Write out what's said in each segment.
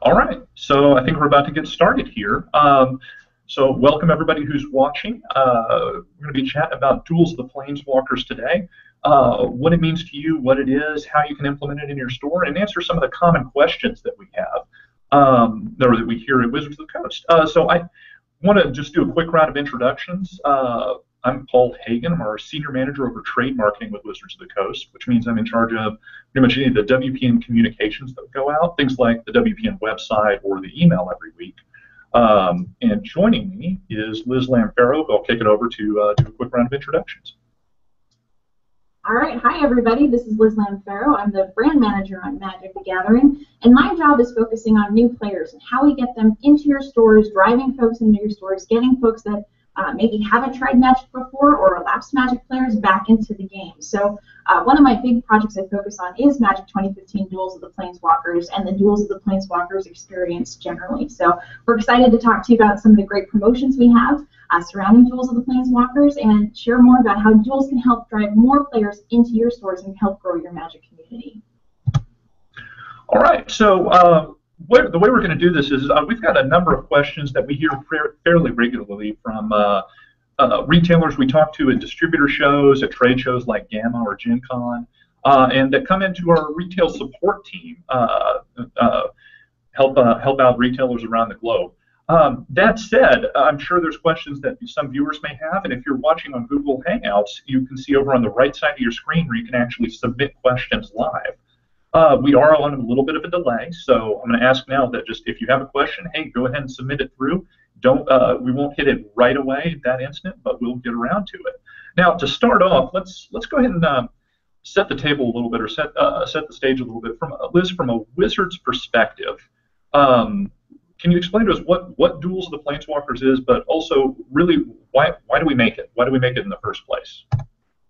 All right, so I think we're about to get started here. So welcome everybody who's watching. We're going to be chatting about Duels of the Planeswalkers today, what it means to you, what it is, how you can implement it in your store, and answer some of the common questions that we have, or that we hear at Wizards of the Coast. So I want to just do a quick round of introductions. I'm Paul Hagan. I'm our Senior Manager over Trade Marketing with Wizards of the Coast, which means I'm in charge of pretty much any of the WPN communications that go out, things like the WPN website or the email every week. And joining me is Liz Lamfero, who I'll kick it over to do a quick round of introductions. All right, hi everybody, this is Liz Lamfero. I'm the brand manager on Magic the Gathering, and my job is focusing on new players and how we get them into your stores, driving folks into your stores, getting folks that maybe haven't tried Magic before or lapsed Magic players back into the game. So one of my big projects I focus on is Magic 2015 Duels of the Planeswalkers and the Duels of the Planeswalkers experience generally. So we're excited to talk to you about some of the great promotions we have surrounding Duels of the Planeswalkers and share more about how Duels can help drive more players into your stores and help grow your Magic community. All right, so the way we're going to do this is we've got a number of questions that we hear fairly regularly from retailers we talk to at distributor shows, at trade shows like Gamma or Gen Con, and that come into our retail support team, help out retailers around the globe. That said, I'm sure there's questions that some viewers may have, and if you're watching on Google Hangouts, you can see over on the right side of your screen where you can actually submit questions live. We are on a little bit of a delay, so I'm going to ask now that just if you have a question, hey, go ahead and submit it through. We won't hit it right away at that instant, but we'll get around to it. Now, to start off, let's go ahead and set the table a little bit, or set the stage a little bit. Liz, from a Wizard's perspective, can you explain to us what Duels of the Planeswalkers is, but also really why do we make it? Why do we make it in the first place?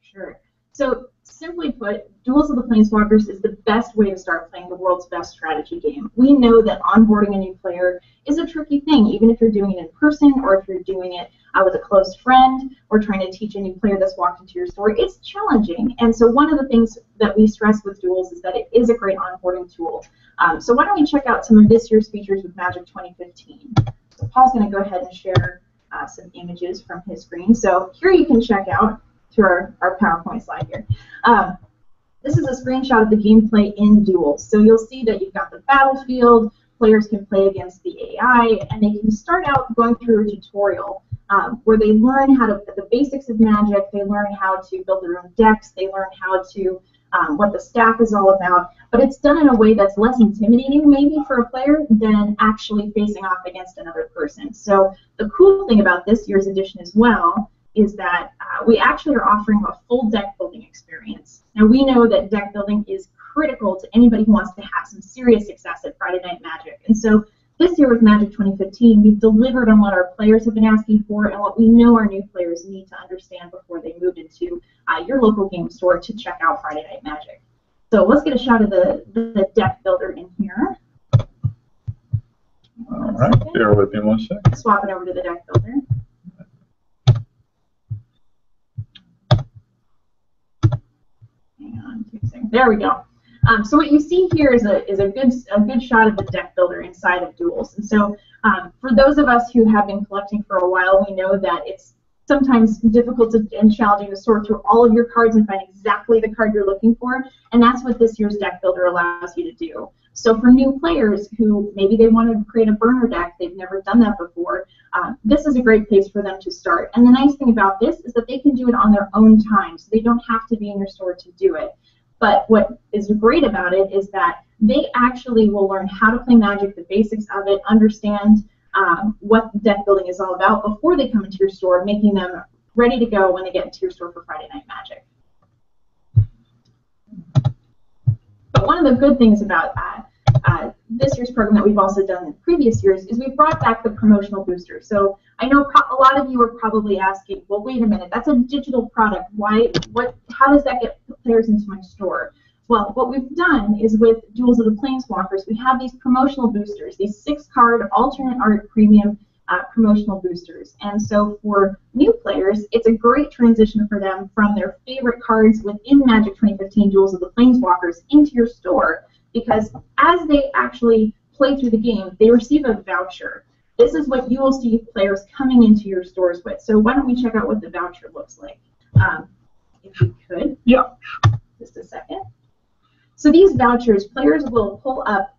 Sure. So simply put, Duels of the Planeswalkers is the best way to start playing the world's best strategy game. We know that onboarding a new player is a tricky thing, even if you're doing it in person or if you're doing it with a close friend or trying to teach a new player that's walked into your store. It's challenging. And so one of the things that we stress with Duels is that it is a great onboarding tool. So why don't we check out some of this year's features with Magic 2015. So Paul's going to go ahead and share some images from his screen. So here you can check out through our PowerPoint slide here. This is a screenshot of the gameplay in Duels. So you'll see that you've got the battlefield, players can play against the AI, and they can start out going through a tutorial where they learn how to, the basics of Magic, they learn how to build their own decks, they learn how to, what the stack is all about, but it's done in a way that's less intimidating maybe for a player than actually facing off against another person. So the cool thing about this year's edition as well is that we actually are offering a full deck building experience. Now we know that deck building is critical to anybody who wants to have some serious success at Friday Night Magic. And so this year with Magic 2015, we've delivered on what our players have been asking for and what we know our new players need to understand before they move into your local game store to check out Friday Night Magic. So let's get a shot of the deck builder in here. All right, bear with me 1 second. Swap it over to the deck builder. Hang on 2 seconds. There we go. So what you see here is a good shot of the deck builder inside of Duels. And so for those of us who have been collecting for a while, we know that it's sometimes difficult and challenging to sort through all of your cards and find exactly the card you're looking for. And that's what this year's deck builder allows you to do. So for new players who maybe they want to create a burner deck, they've never done that before, this is a great place for them to start. And the nice thing about this is that they can do it on their own time, so they don't have to be in your store to do it. But what is great about it is that they actually will learn how to play Magic, the basics of it, understand what deck building is all about before they come into your store, making them ready to go when they get into your store for Friday Night Magic. But one of the good things about this year's program that we've also done in previous years is we've brought back the promotional booster. So I know a lot of you are probably asking, well, wait a minute, that's a digital product. How does that get players into my store? Well, what we've done is with Duels of the Planeswalkers, we have these promotional boosters, these 6-card alternate art premium promotional boosters. And so for new players, it's a great transition for them from their favorite cards within Magic 2015 Duels of the Planeswalkers into your store, because as they actually play through the game, they receive a voucher. This is what you will see players coming into your stores with. So why don't we check out what the voucher looks like? If we could. Yeah. Just a second. So these vouchers, players will pull up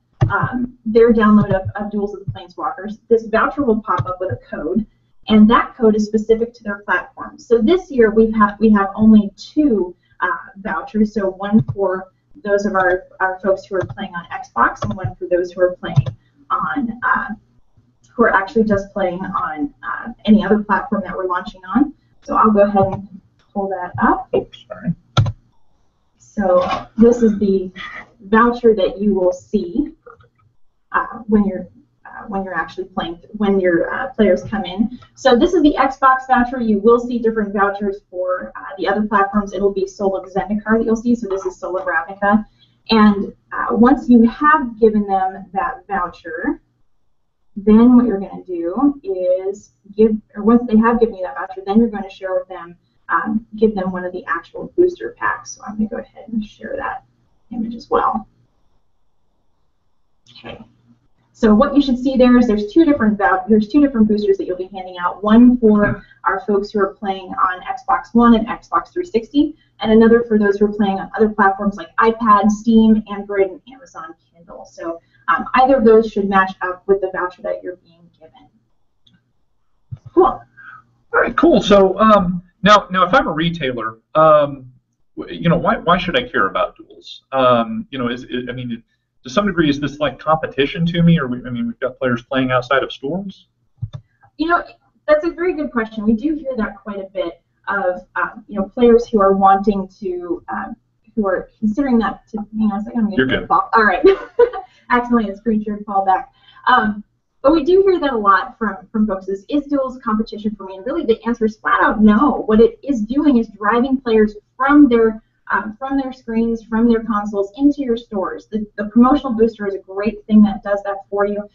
their download of Duels of the Planeswalkers. This voucher will pop up with a code, and that code is specific to their platform. So this year we have only 2 vouchers, so one for those of our folks who are playing on Xbox, and one for those who are playing on who are actually just playing on any other platform that we're launching on. So I'll go ahead and pull that up. Oops, sorry. So this is the voucher that you will see when you're actually playing, when your players come in. So this is the Xbox voucher. You will see different vouchers for the other platforms. It'll be Soul of Zendikar that you'll see. So this is Soul of Ravnica. And once you have given them that voucher, then what you're going to do is once they have given you that voucher, then you're going to share with them, give them one of the actual booster packs. So I'm going to go ahead and share that image as well. Okay. So what you should see there is there's two different boosters that you'll be handing out. One for our folks who are playing on Xbox One and Xbox 360, and another for those who are playing on other platforms like iPad, Steam, Android, and Amazon Kindle. So either of those should match up with the voucher that you're being given. Cool. All right, cool. So now if I'm a retailer, why should I care about Duels? To some degree, is this like competition to me, or we've got players playing outside of stores? That's a very good question. We do hear that quite a bit of players who are wanting to, who are considering that. Hang on a second, I'm going to fall. All right, accidentally a screen shared fall back. But we do hear that a lot from folks. Is Duels competition for me? And really, the answer is flat out no. What it is doing is driving players from their screens, from their consoles into your stores. The promotional booster is a great thing that does that for you.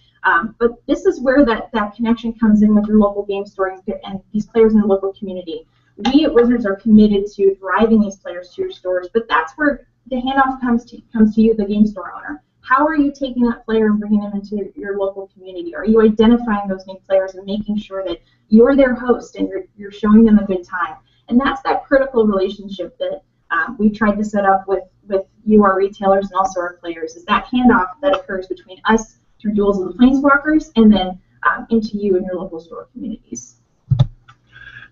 But this is where that connection comes in with your local game store and these players in the local community. We at Wizards are committed to driving these players to your stores, but that's where the handoff comes to you, the game store owner. How are you taking that player and bringing them into your local community? Are you identifying those new players and making sure that you're their host and you're showing them a good time? And that's that critical relationship that we've tried to set up with you, our retailers, and also our players, is that handoff that occurs between us through Duels of the Planeswalkers and then into you and your local store communities.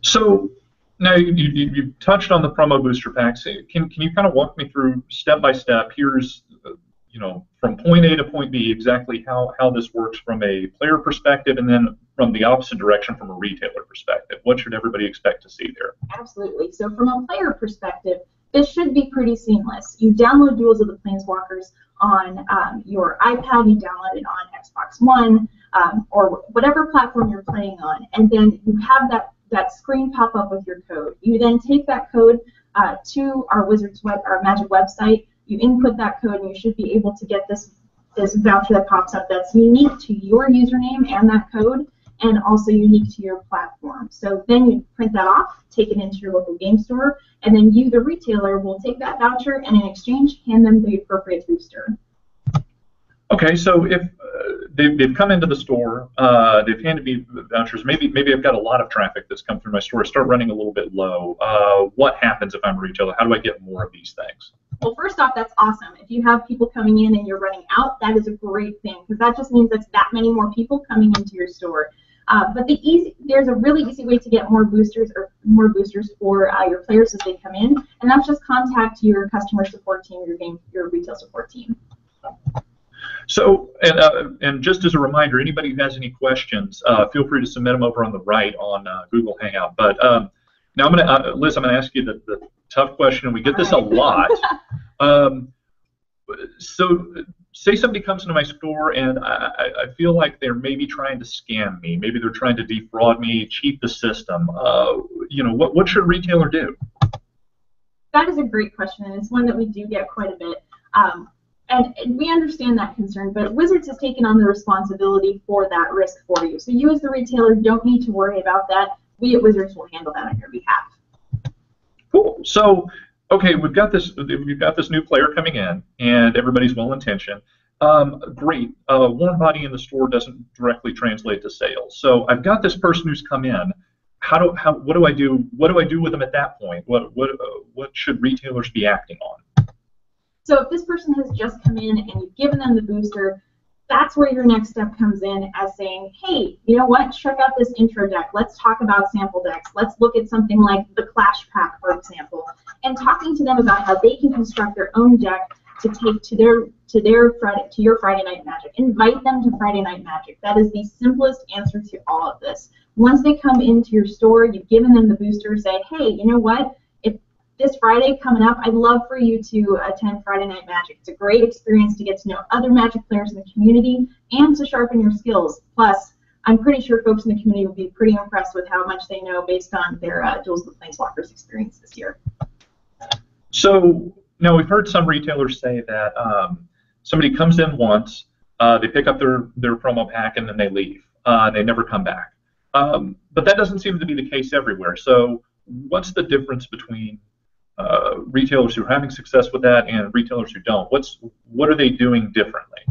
So now you've touched on the promo booster packs. Can you kind of walk me through step by step? Here's from point A to point B exactly how this works from a player perspective, and then from the opposite direction from a retailer perspective. What should everybody expect to see there? Absolutely. So from a player perspective, this should be pretty seamless. You download Duels of the Planeswalkers on your iPad, you download it on Xbox One, or whatever platform you're playing on, and then you have that screen pop up with your code. You then take that code to our Magic website, you input that code, and you should be able to get this voucher that pops up that's unique to your username and that code, and also unique to your platform. So then you print that off, take it into your local game store, and then you, the retailer, will take that voucher and in exchange hand them the appropriate booster. Okay, so if they've come into the store, they've handed me vouchers, maybe I've got a lot of traffic that's come through my store, start running a little bit low. What happens if I'm a retailer? How do I get more of these things? Well, first off, that's awesome. If you have people coming in and you're running out, that is a great thing, because that just means that's that many more people coming into your store. But there's a really easy way to get more boosters for your players as they come in, and that's just contact your customer support team, your retail support team. So, and just as a reminder, anybody who has any questions, feel free to submit them over on the right on Google Hangout. But now Liz, I'm going to ask you the tough question, and we get this a lot. So, say somebody comes into my store, and I feel like they're maybe trying to scam me. Maybe they're trying to defraud me, cheat the system. What should a retailer do? That is a great question, and it's one that we do get quite a bit. And we understand that concern, but Wizards has taken on the responsibility for that risk for you. So you as the retailer don't need to worry about that. We at Wizards will handle that on your behalf. Cool. So, okay, we've got this new player coming in, and everybody's well-intentioned. Great. Warm body in the store doesn't directly translate to sales. So I've got this person who's come in. What do I do? What do I do with them at that point? What should retailers be acting on? So if this person has just come in and you've given them the booster, that's where your next step comes in as saying, hey, you know what? Check out this intro deck. Let's talk about sample decks. Let's look at something like the Clash Pack, for example, and talking to them about how they can construct their own deck to take to your Friday Night Magic. Invite them to Friday Night Magic. That is the simplest answer to all of this. Once they come into your store, you've given them the booster, say, hey, you know what? If this Friday coming up, I'd love for you to attend Friday Night Magic. It's a great experience to get to know other Magic players in the community and to sharpen your skills. Plus, I'm pretty sure folks in the community will be pretty impressed with how much they know based on their Duels of the Planeswalkers experience this year. So now we've heard some retailers say that somebody comes in once, they pick up their promo pack, and then they leave. They never come back. But that doesn't seem to be the case everywhere. So what's the difference between retailers who are having success with that and retailers who don't? What are they doing differently?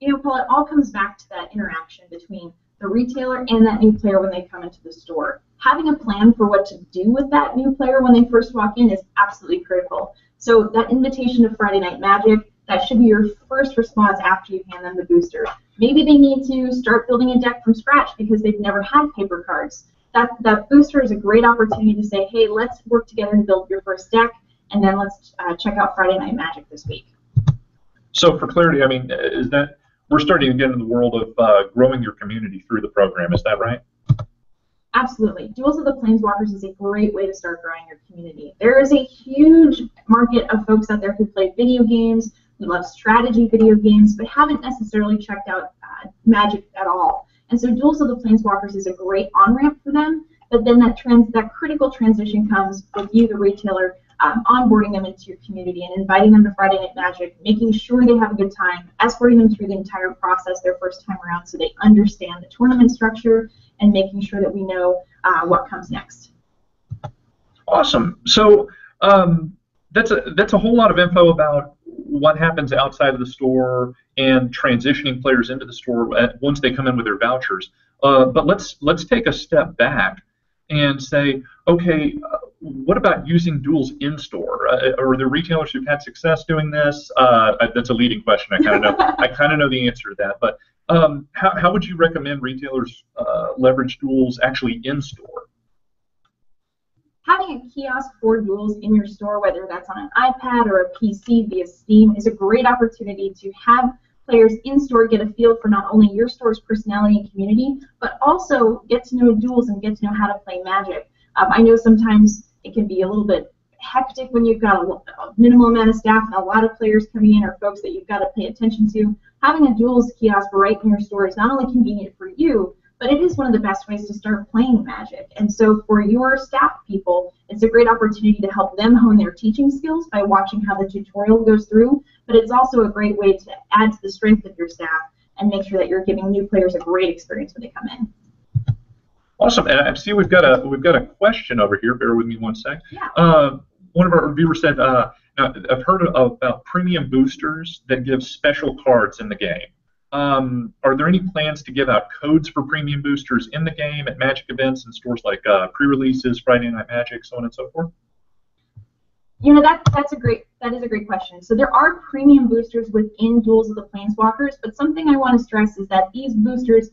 You know, Paul, it all comes back to that interaction between the retailer and that new player when they come into the store. Having a plan for what to do with that new player when they first walk in is absolutely critical. So that invitation to Friday Night Magic, that should be your first response after you hand them the booster. Maybe they need to start building a deck from scratch because they've never had paper cards. That booster is a great opportunity to say, hey, let's work together to build your first deck, and then let's check out Friday Night Magic this week. So for clarity, I mean, is that we're starting to get into the world of growing your community through the program, is that right? Absolutely. Duels of the Planeswalkers is a great way to start growing your community. There is a huge market of folks out there who play video games, who love strategy video games, but haven't necessarily checked out Magic at all. And so Duels of the Planeswalkers is a great on-ramp for them, but then that critical transition comes with you, the retailer, onboarding them into your community and inviting them to Friday Night Magic, making sure they have a good time, escorting them through the entire process their first time around so they understand the tournament structure, and making sure that we know what comes next. Awesome. So that's a whole lot of info about what happens outside of the store and transitioning players into the store once they come in with their vouchers. But let's take a step back and say, okay, what about using Duels in store? Are there retailers who've had success doing this? That's a leading question. I kind of know the answer to that. But how would you recommend retailers leverage Duels actually in store? Having a kiosk for Duels in your store, whether that's on an iPad or a PC via Steam, is a great opportunity to have players in store get a feel for not only your store's personality and community, but also get to know Duels and get to know how to play Magic. I know sometimes it can be a little bit hectic when you've got a minimal amount of staff and a lot of players coming in or folks that you've got to pay attention to. Having a Duels kiosk right in your store is not only convenient for you, but it is one of the best ways to start playing Magic. And so for your staff people, it's a great opportunity to help them hone their teaching skills by watching how the tutorial goes through, but it's also a great way to add to the strength of your staff and make sure that you're giving new players a great experience when they come in. Awesome, and I see we've got a question over here. Bear with me one sec. Yeah. One of our viewers said, now, I've heard about premium boosters that give special cards in the game. Are there any plans to give out codes for premium boosters in the game at Magic events and stores like pre-releases, Friday Night Magic, so on and so forth? You know, that is a great question. So there are premium boosters within Duels of the Planeswalkers, but something I want to stress is that these boosters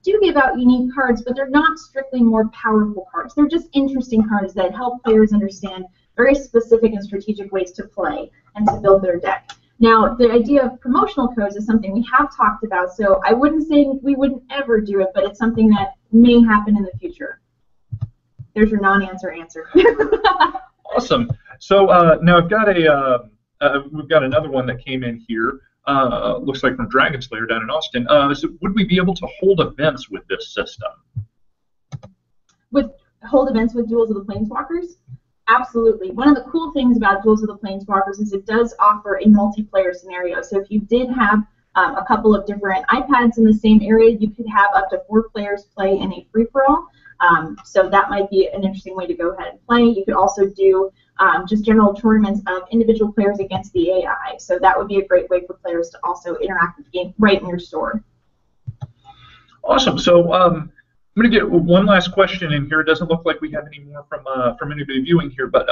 do give out unique cards, but they're not strictly more powerful cards. They're just interesting cards that help players understand very specific and strategic ways to play and to build their deck. Now, the idea of promotional codes is something we have talked about, so I wouldn't say we wouldn't ever do it, but it's something that may happen in the future. There's your non-answer answer. Awesome. So now I've got we've got another one that came in here. Looks like from Dragon Slayer down in Austin. So would we be able to hold events with this system? Hold events with Duels of the Planeswalkers? Absolutely. One of the cool things about Duels of the Planeswalkers is it does offer a multiplayer scenario. So if you did have a couple of different iPads in the same area, you could have up to 4 players play in a free-for-all. So that might be an interesting way to go ahead and play. You could also do just general tournaments of individual players against the AI. So that would be a great way for players to also interact with the game right in your store. Awesome. So I'm going to get one last question in here. It doesn't look like we have any more from anybody viewing here, but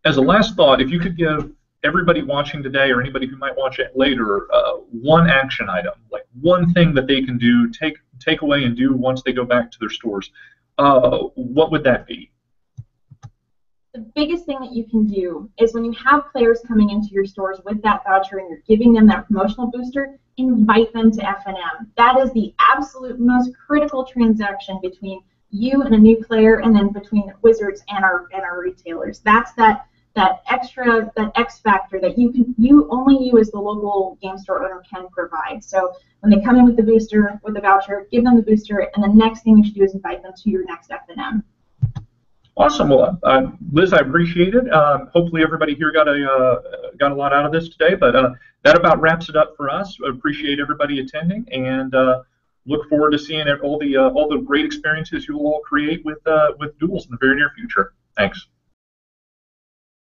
as a last thought, if you could give everybody watching today or anybody who might watch it later one action item, like one thing that they can do, take away and do once they go back to their stores, what would that be? The biggest thing that you can do is when you have players coming into your stores with that voucher and you're giving them that promotional booster, invite them to FNM. That is the absolute most critical transaction between you and a new player, and then between Wizards and our retailers. That's that extra, that X factor that only you as the local game store owner can provide. So when they come in with the booster, with the voucher, give them the booster, and the next thing you should do is invite them to your next FNM. Awesome. Well, Liz, I appreciate it. Hopefully everybody here got a lot out of this today, but that about wraps it up for us. I appreciate everybody attending, and look forward to seeing all the great experiences you will all create with Duels in the very near future. Thanks.